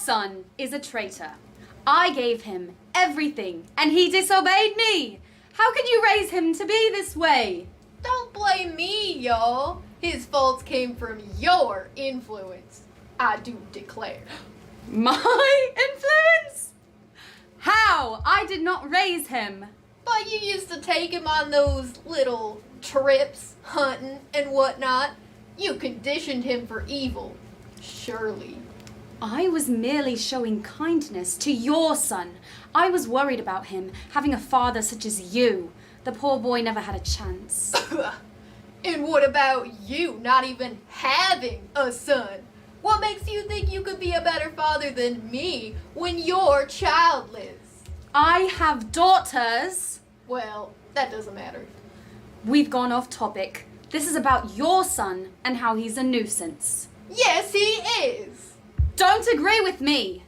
son is a traitor. I gave him everything, and he disobeyed me. How can you raise him to be this way? Don't blame me, y'all. His faults came from your influence, I do declare. My influence? How? I did not raise him. But you used to take him on those little trips, hunting and whatnot. You conditioned him for evil, surely. I was merely showing kindness to your son. I was worried about him, having a father such as you. The poor boy never had a chance. And what about you not even having a son? What makes you think you could be a better father than me when you're childless? I have daughters. Well, that doesn't matter. We've gone off topic. This is about your son and how he's a nuisance. Yes, he is. Don't agree with me.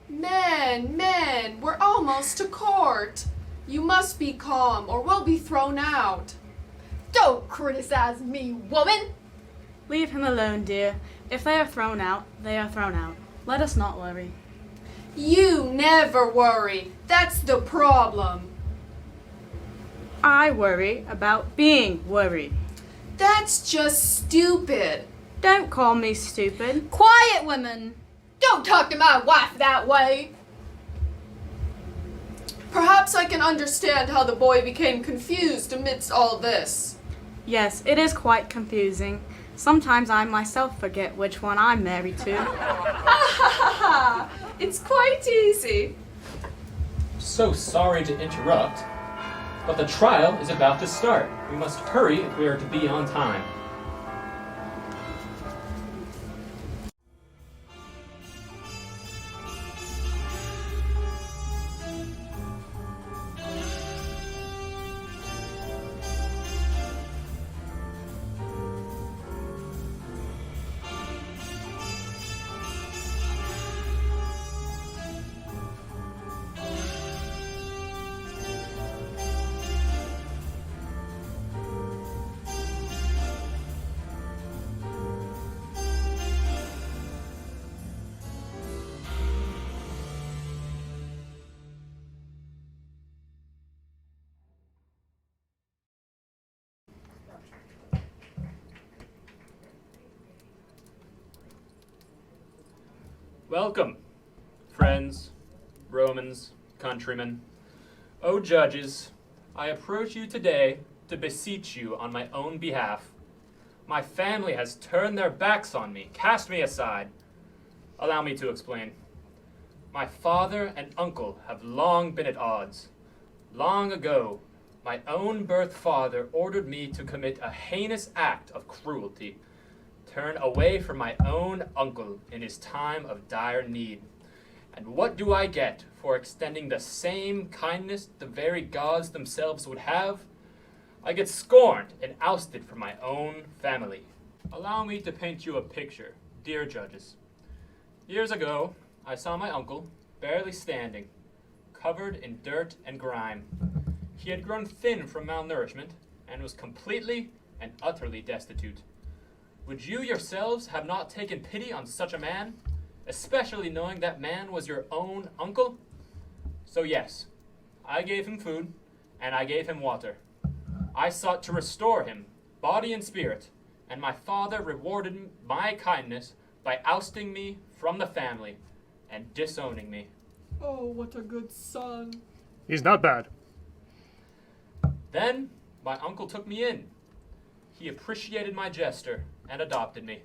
Men, we're almost to court. You must be calm or we'll be thrown out. Don't criticize me, woman. Leave him alone, dear. If they are thrown out, they are thrown out. Let us not worry. You never worry. That's the problem. I worry about being worried. That's just stupid. Don't call me stupid. Quiet, women. Don't talk to my wife that way. Perhaps I can understand how the boy became confused amidst all this. Yes, it is quite confusing. Sometimes I myself forget which one I'm married to. It's quite easy. So sorry to interrupt, but the trial is about to start. We must hurry if we are to be on time. Welcome, friends, Romans, countrymen. O judges, I approach you today to beseech you on my own behalf. My family has turned their backs on me, cast me aside. Allow me to explain. My father and uncle have long been at odds. Long ago, my own birth father ordered me to commit a heinous act of cruelty, turn away from my own uncle in his time of dire need. And what do I get for extending the same kindness the very gods themselves would have? I get scorned and ousted from my own family. Allow me to paint you a picture, dear judges. Years ago, I saw my uncle barely standing, covered in dirt and grime. He had grown thin from malnourishment and was completely and utterly destitute. Would you yourselves have not taken pity on such a man, especially knowing that man was your own uncle? So yes, I gave him food, and I gave him water. I sought to restore him, body and spirit, and my father rewarded my kindness by ousting me from the family and disowning me. Oh, what a good son. He's not bad. Then my uncle took me in. He appreciated my gesture and adopted me,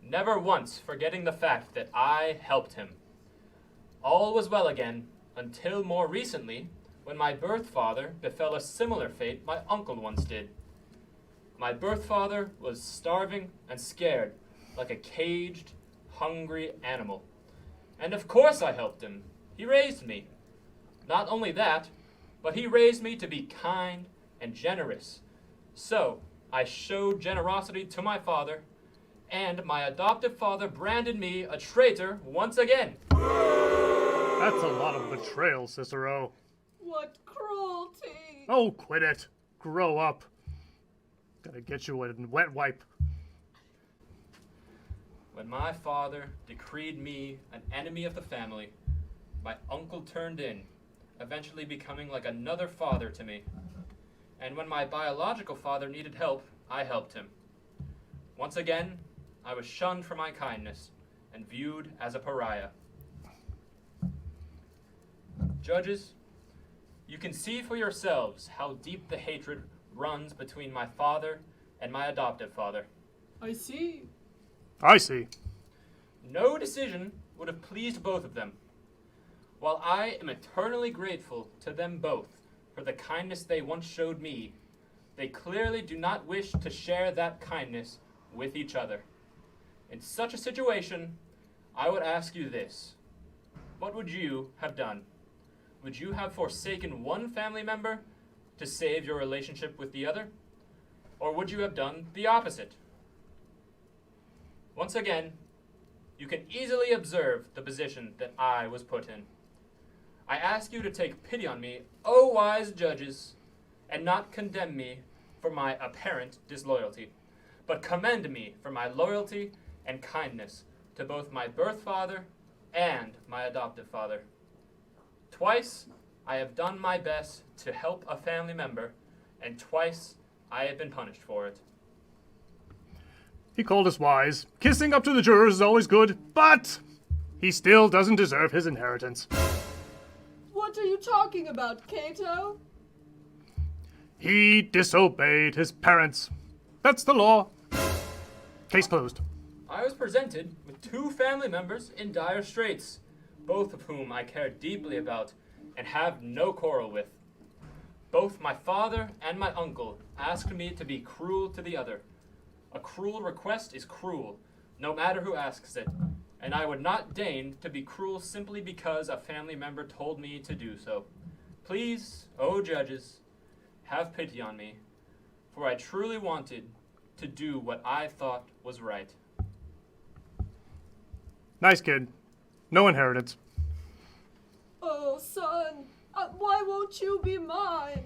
never once forgetting the fact that I helped him. All was well again until more recently, when my birth father befell a similar fate my uncle once did. My birth father was starving and scared, like a caged, hungry animal. And of course I helped him. He raised me. Not only that, but he raised me to be kind and generous. So I showed generosity to my father, and my adoptive father branded me a traitor once again. That's a lot of betrayal, Cicero. What cruelty. Oh, quit it. Grow up. Gotta get you a wet wipe. When my father decreed me an enemy of the family, my uncle turned in, eventually becoming like another father to me. And when my biological father needed help, I helped him. Once again, I was shunned for my kindness and viewed as a pariah. Judges, you can see for yourselves how deep the hatred runs between my father and my adoptive father. I see. I see. No decision would have pleased both of them. While I am eternally grateful to them both for the kindness they once showed me, they clearly do not wish to share that kindness with each other. In such a situation, I would ask you this. What would you have done? Would you have forsaken one family member to save your relationship with the other? Or would you have done the opposite? Once again, you can easily observe the position that I was put in. I ask you to take pity on me, O wise judges, and not condemn me for my apparent disloyalty, but commend me for my loyalty and kindness to both my birth father and my adoptive father. Twice I have done my best to help a family member, and twice I have been punished for it. He called us wise. Kissing up to the jurors is always good, but he still doesn't deserve his inheritance. What are you talking about, Cato? He disobeyed his parents. That's the law. Case closed. I was presented with two family members in dire straits, both of whom I care deeply about and have no quarrel with. Both my father and my uncle asked me to be cruel to the other. A cruel request is cruel, no matter who asks it, and I would not deign to be cruel simply because a family member told me to do so. Please, O judges, have pity on me, for I truly wanted to do what I thought was right. Nice kid. No inheritance. Oh, son, why won't you be mine?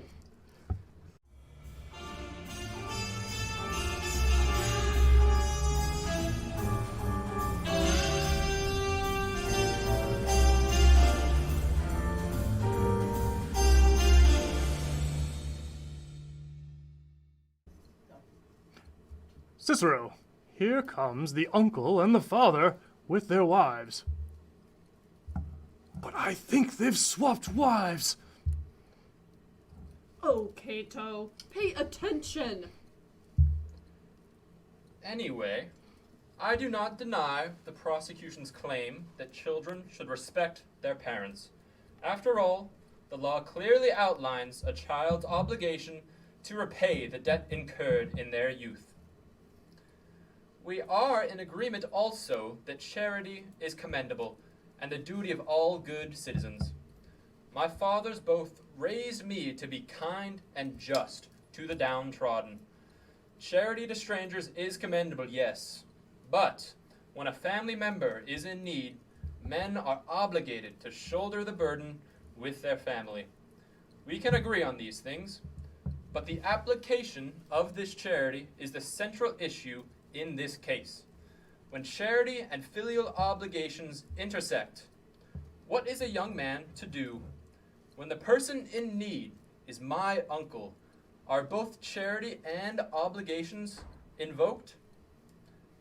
Cicero, here comes the uncle and the father with their wives. But I think they've swapped wives. Oh, Cato, pay attention. Anyway, I do not deny the prosecution's claim that children should respect their parents. After all, the law clearly outlines a child's obligation to repay the debt incurred in their youth. We are in agreement also that charity is commendable and the duty of all good citizens. My fathers both raised me to be kind and just to the downtrodden. Charity to strangers is commendable, yes, but when a family member is in need, men are obligated to shoulder the burden with their family. We can agree on these things, but the application of this charity is the central issue in this case. When charity and filial obligations intersect, what is a young man to do? When the person in need is my uncle, are both charity and obligations invoked?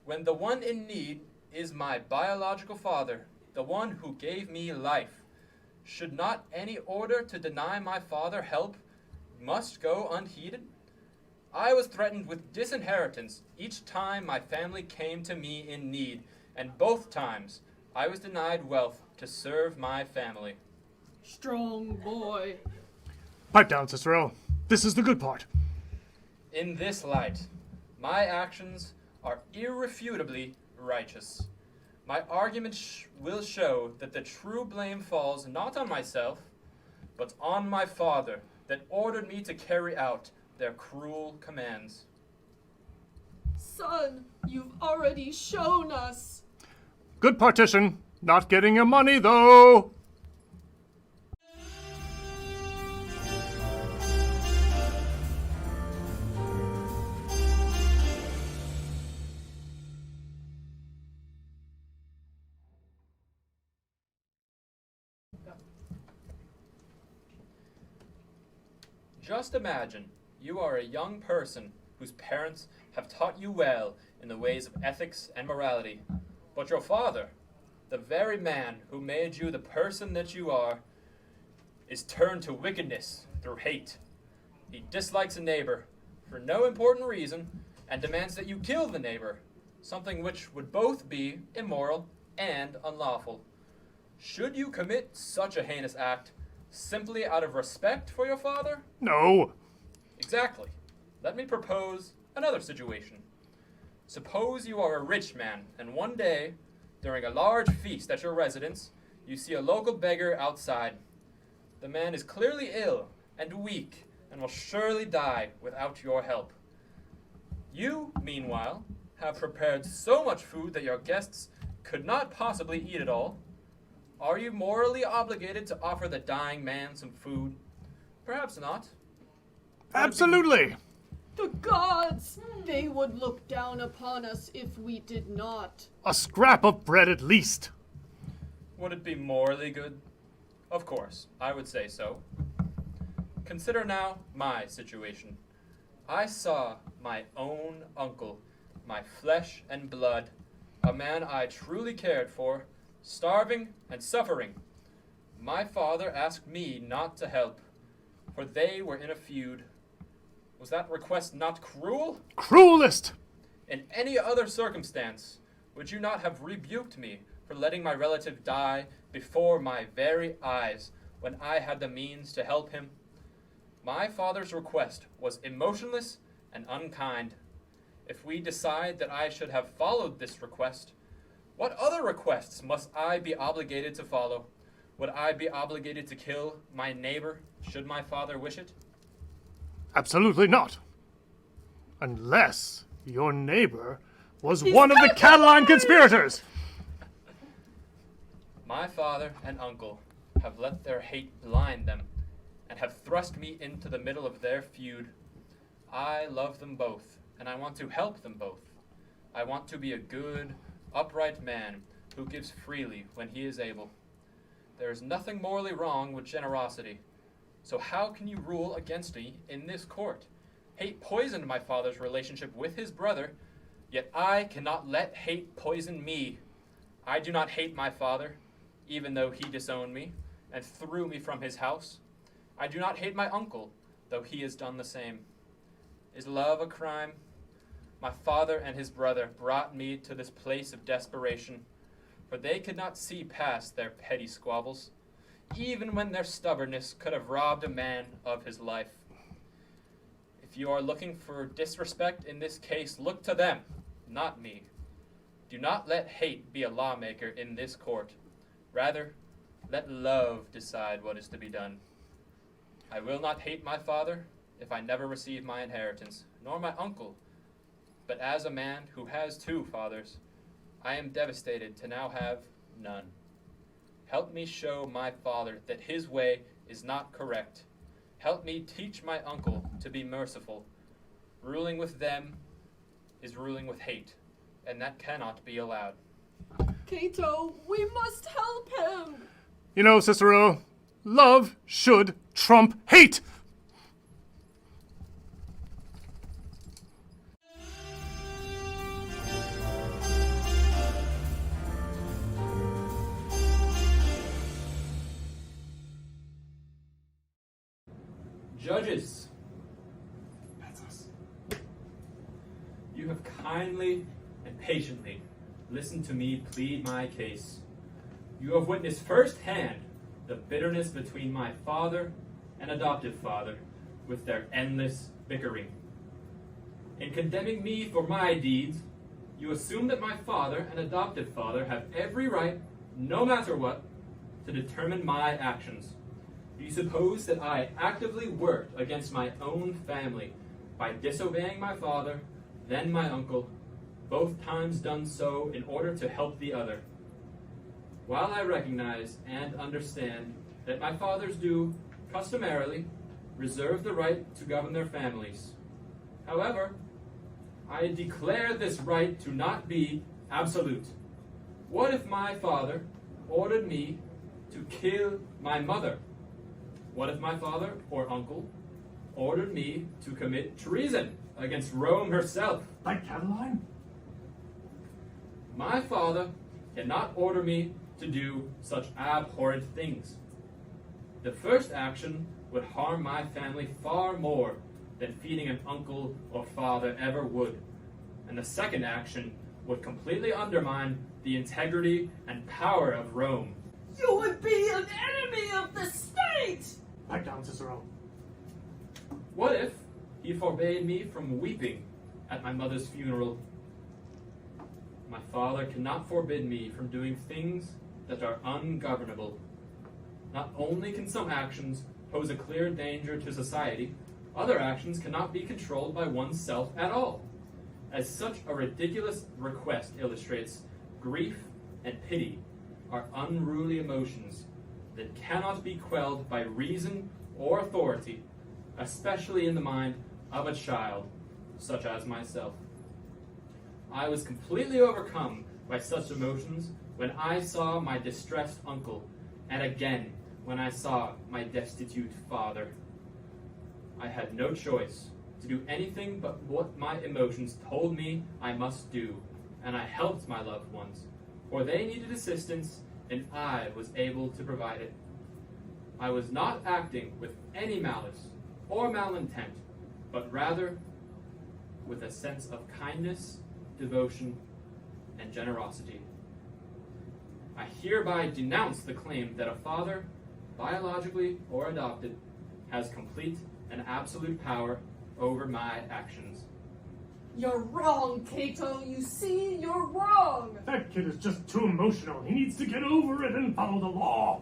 When the one in need is my biological father, the one who gave me life, should not any order to deny my father help must go unheeded? I was threatened with disinheritance each time my family came to me in need, and both times I was denied wealth to serve my family. Strong boy. Pipe down, Cicero. This is the good part. In this light, my actions are irrefutably righteous. My argument will show that the true blame falls not on myself, but on my father that ordered me to carry out their cruel commands. Son, you've already shown us. Good partition. Not getting your money, though. Just imagine you are a young person whose parents have taught you well in the ways of ethics and morality, but your father, the very man who made you the person that you are, is turned to wickedness through hate. He dislikes a neighbor for no important reason and demands that you kill the neighbor, something which would both be immoral and unlawful. Should you commit such a heinous act simply out of respect for your father? No. Exactly. Let me propose another situation. Suppose you are a rich man, and one day, during a large feast at your residence, you see a local beggar outside. The man is clearly ill and weak and will surely die without your help. You, meanwhile, have prepared so much food that your guests could not possibly eat it all. Are you morally obligated to offer the dying man some food? Perhaps not. Absolutely. The gods! They would look down upon us if we did not. A scrap of bread at least. Would it be morally good? Of course, I would say so. Consider now my situation. I saw my own uncle, my flesh and blood, a man I truly cared for, starving and suffering. My father asked me not to help, for they were in a feud. Was that request not cruel? Cruelest. In any other circumstance, would you not have rebuked me for letting my relative die before my very eyes when I had the means to help him? My father's request was emotionless and unkind. If we decide that I should have followed this request, what other requests must I be obligated to follow? Would I be obligated to kill my neighbor should my father wish it? Absolutely not. Unless your neighbor was one of the Catalan conspirators. My father and uncle have let their hate blind them and have thrust me into the middle of their feud. I love them both, and I want to help them both. I want to be a good, upright man who gives freely when he is able. There is nothing morally wrong with generosity. So how can you rule against me in this court? Hate poisoned my father's relationship with his brother, yet I cannot let hate poison me. I do not hate my father, even though he disowned me and threw me from his house. I do not hate my uncle, though he has done the same. Is love a crime? My father and his brother brought me to this place of desperation, for they could not see past their petty squabbles, even when their stubbornness could have robbed a man of his life. If you are looking for disrespect in this case, look to them, not me. Do not let hate be a lawmaker in this court. Rather, let love decide what is to be done. I will not hate my father if I never receive my inheritance, nor my uncle. But as a man who has two fathers, I am devastated to now have none. Help me show my father that his way is not correct. Help me teach my uncle to be merciful. Ruling with them is ruling with hate, and that cannot be allowed. Cato, we must help him! You know, Cicero, love should trump hate. Judges, you have kindly and patiently listened to me plead my case. You have witnessed firsthand the bitterness between my father and adoptive father with their endless bickering. In condemning me for my deeds, you assume that my father and adoptive father have every right, no matter what, to determine my actions. Do you suppose that I actively worked against my own family by disobeying my father, then my uncle, both times done so in order to help the other? While I recognize and understand that my fathers do, customarily, reserve the right to govern their families, however, I declare this right to not be absolute. What if my father ordered me to kill my mother? What if my father or uncle ordered me to commit treason against Rome herself. Like Catiline? My father cannot order me to do such abhorrent things. The first action would harm my family far more than feeding an uncle or father ever would. And the second action would completely undermine the integrity and power of Rome. You would be an enemy of the state! Pipe down, Cicero. What if he forbade me from weeping at my mother's funeral? My father cannot forbid me from doing things that are ungovernable. Not only can some actions pose a clear danger to society, other actions cannot be controlled by oneself at all. As such a ridiculous request illustrates, grief and pity are unruly emotions that cannot be quelled by reason or authority, especially in the mind of a child, such as myself. I was completely overcome by such emotions when I saw my distressed uncle, and again when I saw my destitute father. I had no choice to do anything but what my emotions told me I must do, and I helped my loved ones, for they needed assistance and I was able to provide it. I was not acting with any malice or malintent, but rather with a sense of kindness, devotion, and generosity. I hereby denounce the claim that a father, biologically or adopted, has complete and absolute power over my actions. You're wrong, Cato. You see, you're wrong. That kid is just too emotional. He needs to get over it and follow the law.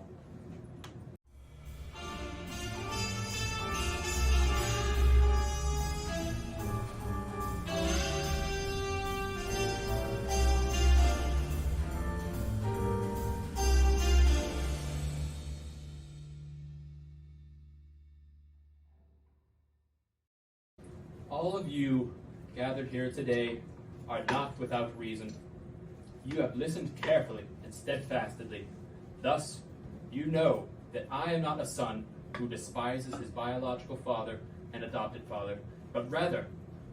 All of you gathered here today are not without reason. You have listened carefully and steadfastly. Thus, you know that I am not a son who despises his biological father and adopted father, but rather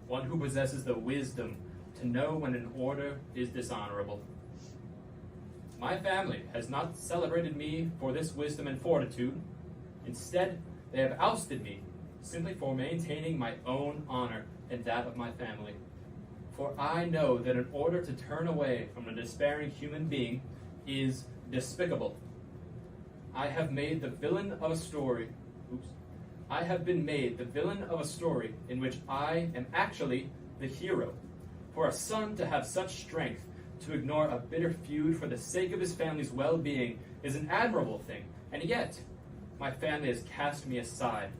one who possesses the wisdom to know when an order is dishonorable. My family has not celebrated me for this wisdom and fortitude. Instead, they have ousted me simply for maintaining my own honor and that of my family. For I know that in order to turn away from a despairing human being is despicable. I have made the villain of a story. I have been made the villain of a story in which I am actually the hero. For a son to have such strength to ignore a bitter feud for the sake of his family's well-being is an admirable thing, and yet my family has cast me aside.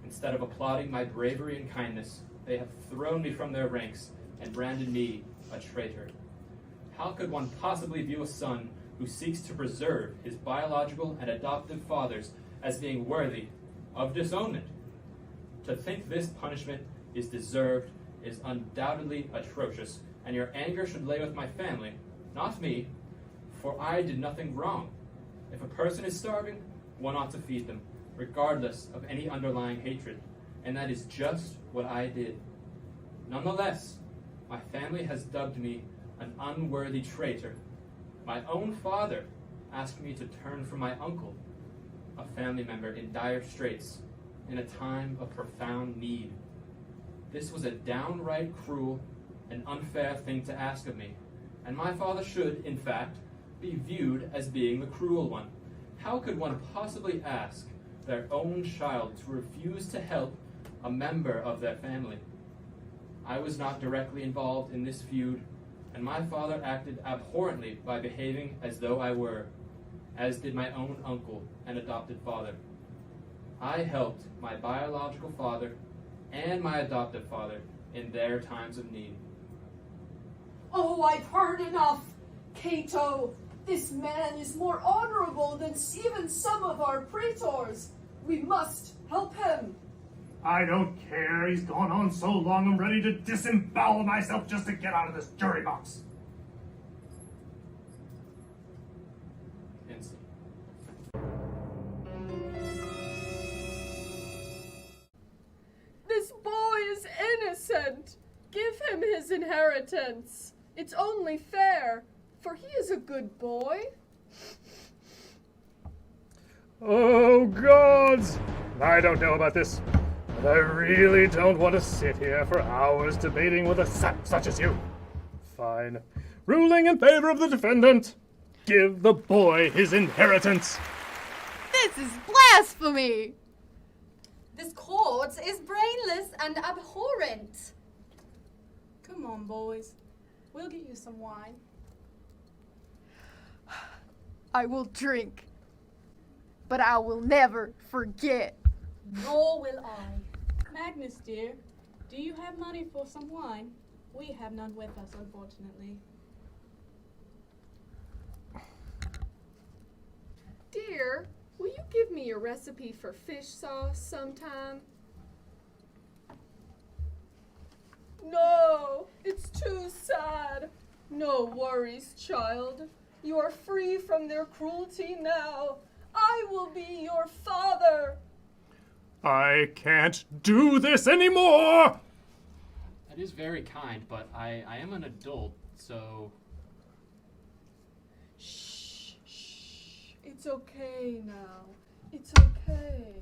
Instead of applauding my bravery and kindness, they have thrown me from their ranks and branded me a traitor. How could one possibly view a son who seeks to preserve his biological and adoptive fathers as being worthy of disownment? To think this punishment is deserved is undoubtedly atrocious, and your anger should lay with my family, not me, for I did nothing wrong. If a person is starving, one ought to feed them, regardless of any underlying hatred, and that is just what I did. Nonetheless, my family has dubbed me an unworthy traitor. My own father asked me to turn from my uncle, a family member in dire straits, in a time of profound need. This was a downright cruel and unfair thing to ask of me, and my father should, in fact, be viewed as being the cruel one. How could one possibly ask their own child to refuse to help a member of their family? I was not directly involved in this feud, and my father acted abhorrently by behaving as though I were, as did my own uncle and adopted father. I helped my biological father and my adoptive father in their times of need. Oh, I've heard enough. Cato, this man is more honorable than even some of our praetors. We must help him. I don't care. He's gone on so long I'm ready to disembowel myself just to get out of this jury box. innocent. Give him his inheritance. It's only fair, for he is a good boy. Oh, gods! I don't know about this, but I really don't want to sit here for hours debating with a sap such as you. Fine. Ruling in favor of the defendant. Give the boy his inheritance. This is blasphemy! This court is brainless and abhorrent. Come on, boys. We'll get you some wine. I will drink, but I will never forget. Nor will I. Magnus, dear, do you have money for some wine? We have none with us, unfortunately. Dear, will you give me a recipe for fish sauce sometime? No, it's too sad. No worries, child. You are free from their cruelty now. I will be your father. I can't do this anymore! That is very kind, but I am an adult, so... Shh. It's okay now. It's okay.